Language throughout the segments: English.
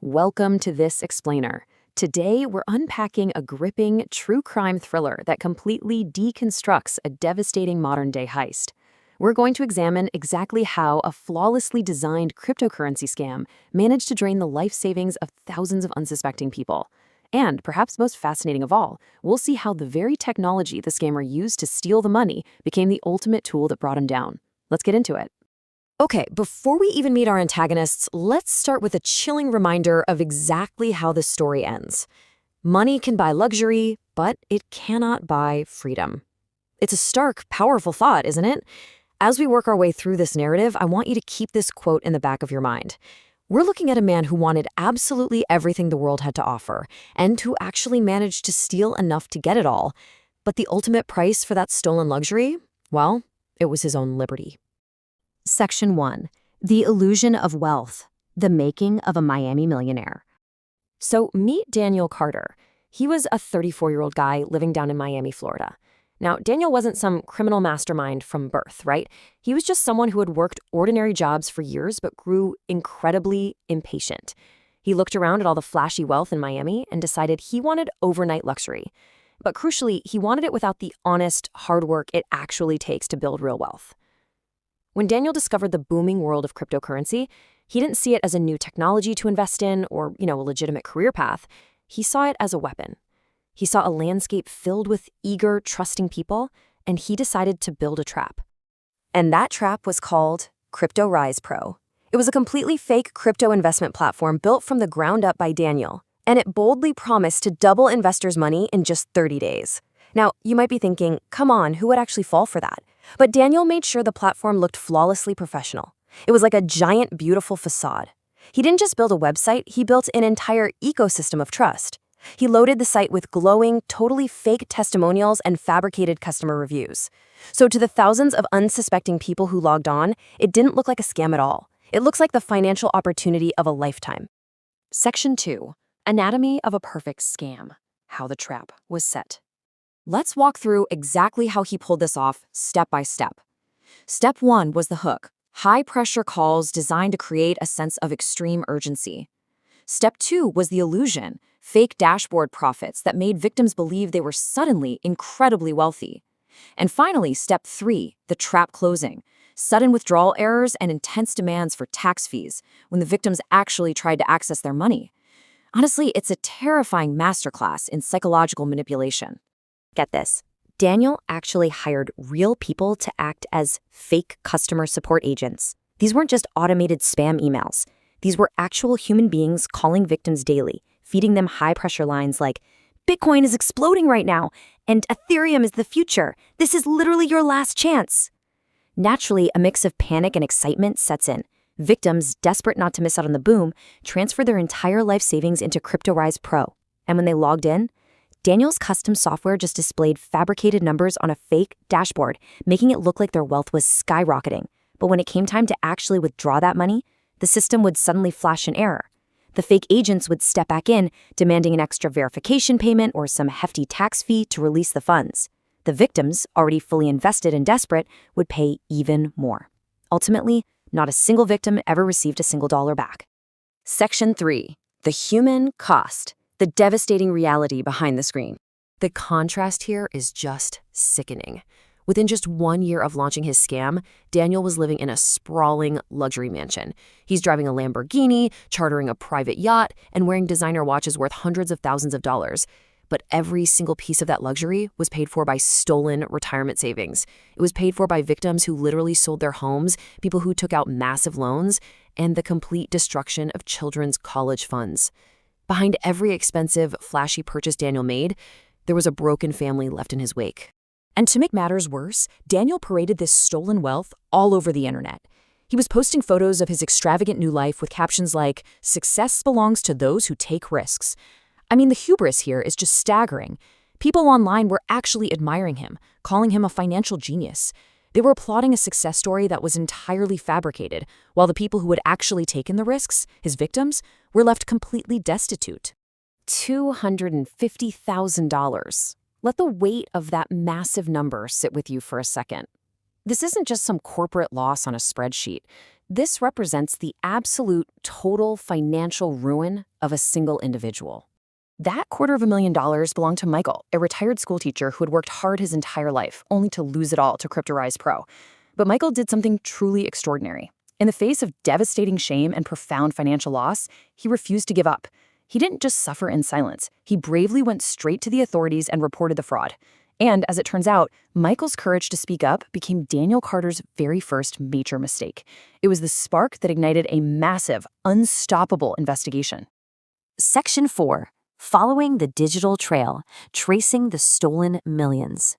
Welcome to This Explainer. Today, we're unpacking a gripping true crime thriller that completely deconstructs a devastating modern-day heist. We're going to examine exactly how a flawlessly designed cryptocurrency scam managed to drain the life savings of thousands of unsuspecting people. And, perhaps most fascinating of all, we'll see how the very technology the scammer used to steal the money became the ultimate tool that brought him down. Let's get into it. Okay, before we even meet our antagonists, let's start with a chilling reminder of exactly how the story ends. Money can buy luxury, but it cannot buy freedom. It's a stark, powerful thought, isn't it? As we work our way through this narrative, I want you to keep this quote in the back of your mind. We're looking at a man who wanted absolutely everything the world had to offer, and who actually managed to steal enough to get it all. But the ultimate price for that stolen luxury? Well, it was his own liberty. Section 1. The Illusion of Wealth, the Making of a Miami Millionaire. So meet Daniel Carter. He was a 34-year-old guy living down in Miami, Florida. Now, Daniel wasn't some criminal mastermind from birth, right? He was just someone who had worked ordinary jobs for years but grew incredibly impatient. He looked around at all the flashy wealth in Miami and decided he wanted overnight luxury. But crucially, he wanted it without the honest, hard work it actually takes to build real wealth. When Daniel discovered the booming world of cryptocurrency, he didn't see it as a new technology to invest in or, a legitimate career path. He saw it as a weapon. He saw a landscape filled with eager, trusting people, and he decided to build a trap. And that trap was called CryptoRise Pro. It was a completely fake crypto investment platform built from the ground up by Daniel, and it boldly promised to double investors' money in just 30 days. Now, you might be thinking, come on, who would actually fall for that? But Daniel made sure the platform looked flawlessly professional. It was like a giant, beautiful facade. He didn't just build a website, he built an entire ecosystem of trust. He loaded the site with glowing, totally fake testimonials and fabricated customer reviews. So to the thousands of unsuspecting people who logged on, it didn't look like a scam at all. It looks like the financial opportunity of a lifetime. Section 2. Anatomy of a Perfect Scam. How the trap was set. Let's walk through exactly how he pulled this off, step by step. Step 1 was the hook, high-pressure calls designed to create a sense of extreme urgency. Step 2 was the illusion, fake dashboard profits that made victims believe they were suddenly incredibly wealthy. And finally, step 3, the trap closing, sudden withdrawal errors and intense demands for tax fees when the victims actually tried to access their money. Honestly, it's a terrifying masterclass in psychological manipulation. Get this. Daniel actually hired real people to act as fake customer support agents. These weren't just automated spam emails. These were actual human beings calling victims daily, feeding them high-pressure lines like, "Bitcoin is exploding right now, and Ethereum is the future. This is literally your last chance." Naturally, a mix of panic and excitement sets in. Victims, desperate not to miss out on the boom, transferred their entire life savings into CryptoRise Pro. And when they logged in, Daniel's custom software just displayed fabricated numbers on a fake dashboard, making it look like their wealth was skyrocketing. But when it came time to actually withdraw that money, the system would suddenly flash an error. The fake agents would step back in, demanding an extra verification payment or some hefty tax fee to release the funds. The victims, already fully invested and desperate, would pay even more. Ultimately, not a single victim ever received a single dollar back. Section 3. The Human Cost. The devastating reality behind the screen. The contrast here is just sickening. Within just 1 year of launching his scam, Daniel was living in a sprawling luxury mansion. He's driving a Lamborghini, chartering a private yacht, and wearing designer watches worth hundreds of thousands of dollars. But every single piece of that luxury was paid for by stolen retirement savings. It was paid for by victims who literally sold their homes, people who took out massive loans, and the complete destruction of children's college funds. Behind every expensive, flashy purchase Daniel made, there was a broken family left in his wake. And to make matters worse, Daniel paraded this stolen wealth all over the internet. He was posting photos of his extravagant new life with captions like, "Success belongs to those who take risks." I mean, the hubris here is just staggering. People online were actually admiring him, calling him a financial genius. They were applauding a success story that was entirely fabricated, while the people who had actually taken the risks, his victims, were left completely destitute. $250,000. Let the weight of that massive number sit with you for a second. This isn't just some corporate loss on a spreadsheet. This represents the absolute total financial ruin of a single individual. That $250,000 belonged to Michael, a retired schoolteacher who had worked hard his entire life, only to lose it all to CryptoRise Pro. But Michael did something truly extraordinary. In the face of devastating shame and profound financial loss, he refused to give up. He didn't just suffer in silence. He bravely went straight to the authorities and reported the fraud. And as it turns out, Michael's courage to speak up became Daniel Carter's very first major mistake. It was the spark that ignited a massive, unstoppable investigation. Section 4. Following the digital trail, tracing the stolen millions.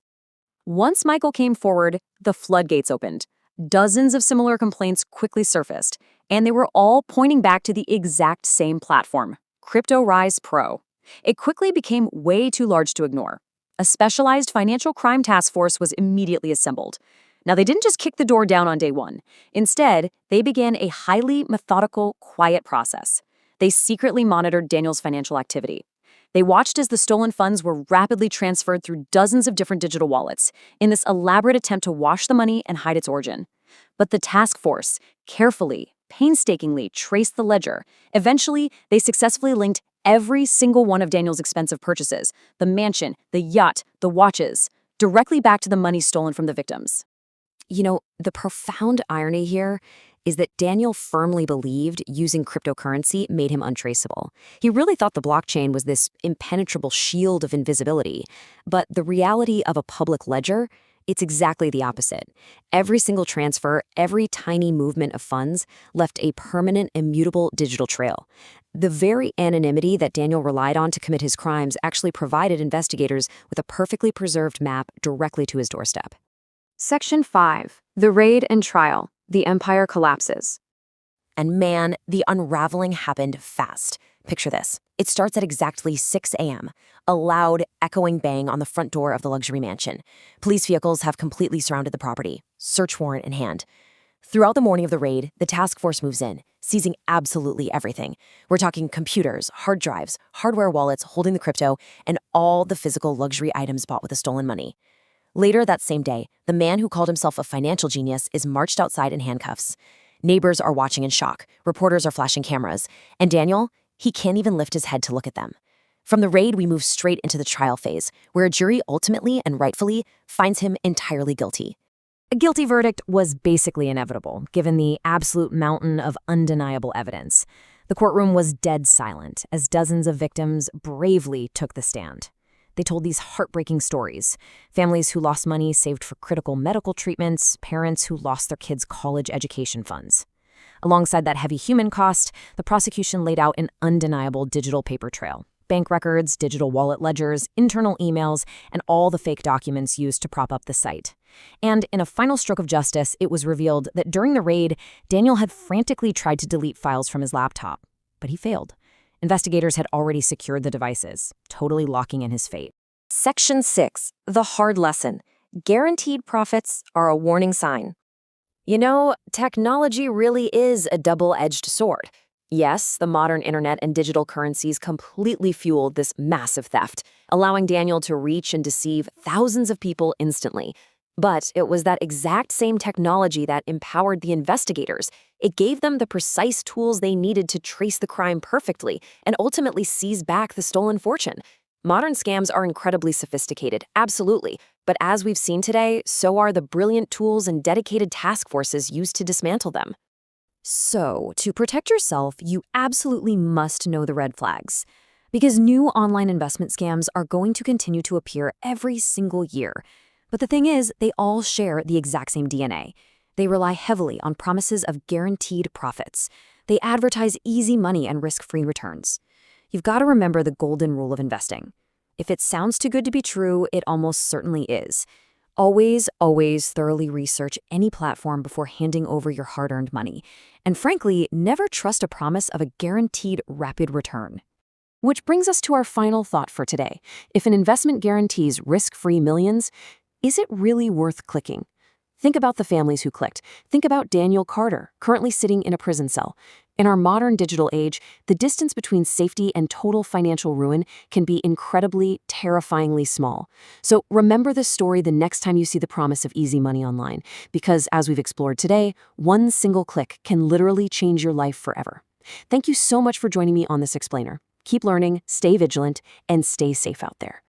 Once Michael came forward, the floodgates opened. Dozens of similar complaints quickly surfaced, and they were all pointing back to the exact same platform, CryptoRise Pro. It quickly became way too large to ignore. A specialized financial crime task force was immediately assembled. Now, they didn't just kick the door down on day one. Instead, they began a highly methodical, quiet process. They secretly monitored Daniel's financial activity. They watched as the stolen funds were rapidly transferred through dozens of different digital wallets in this elaborate attempt to wash the money and hide its origin. But the task force carefully, painstakingly traced the ledger. Eventually, they successfully linked every single one of Daniel's expensive purchases, the mansion, the yacht, the watches, directly back to the money stolen from the victims. The profound irony here is that Daniel firmly believed using cryptocurrency made him untraceable. He really thought the blockchain was this impenetrable shield of invisibility. But the reality of a public ledger, it's exactly the opposite. Every single transfer, every tiny movement of funds left a permanent, immutable digital trail. The very anonymity that Daniel relied on to commit his crimes actually provided investigators with a perfectly preserved map directly to his doorstep. Section 5. The Raid and Trial. The Empire Collapses. And man, the unraveling happened fast. Picture this. It starts at exactly 6 a.m., a loud, echoing bang on the front door of the luxury mansion. Police vehicles have completely surrounded the property, search warrant in hand. Throughout the morning of the raid, the task force moves in, seizing absolutely everything. We're talking computers, hard drives, hardware wallets holding the crypto, and all the physical luxury items bought with the stolen money. Later that same day, the man who called himself a financial genius is marched outside in handcuffs. Neighbors are watching in shock, reporters are flashing cameras, and Daniel, he can't even lift his head to look at them. From the raid, we move straight into the trial phase, where a jury ultimately and rightfully finds him entirely guilty. A guilty verdict was basically inevitable, given the absolute mountain of undeniable evidence. The courtroom was dead silent as dozens of victims bravely took the stand. They told these heartbreaking stories. Families who lost money saved for critical medical treatments, parents who lost their kids' college education funds. Alongside that heavy human cost, the prosecution laid out an undeniable digital paper trail. Bank records, digital wallet ledgers, internal emails, and all the fake documents used to prop up the site. And in a final stroke of justice, it was revealed that during the raid, Daniel had frantically tried to delete files from his laptop, but he failed. Investigators had already secured the devices, totally locking in his fate. Section 6. The hard lesson. Guaranteed profits are a warning sign. Technology really is a double-edged sword. Yes, the modern internet and digital currencies completely fueled this massive theft, allowing Daniel to reach and deceive thousands of people instantly. But it was that exact same technology that empowered the investigators. It gave them the precise tools they needed to trace the crime perfectly and ultimately seize back the stolen fortune. Modern scams are incredibly sophisticated, absolutely. But as we've seen today, so are the brilliant tools and dedicated task forces used to dismantle them. So, to protect yourself, you absolutely must know the red flags. Because new online investment scams are going to continue to appear every single year. But the thing is, they all share the exact same DNA. They rely heavily on promises of guaranteed profits. They advertise easy money and risk-free returns. You've got to remember the golden rule of investing. If it sounds too good to be true, it almost certainly is. Always, always thoroughly research any platform before handing over your hard-earned money. And frankly, never trust a promise of a guaranteed rapid return. Which brings us to our final thought for today. If an investment guarantees risk-free millions, is it really worth clicking? Think about the families who clicked. Think about Daniel Carter, currently sitting in a prison cell. In our modern digital age, the distance between safety and total financial ruin can be incredibly, terrifyingly small. So remember this story the next time you see the promise of easy money online, because as we've explored today, one single click can literally change your life forever. Thank you so much for joining me on this explainer. Keep learning, stay vigilant, and stay safe out there.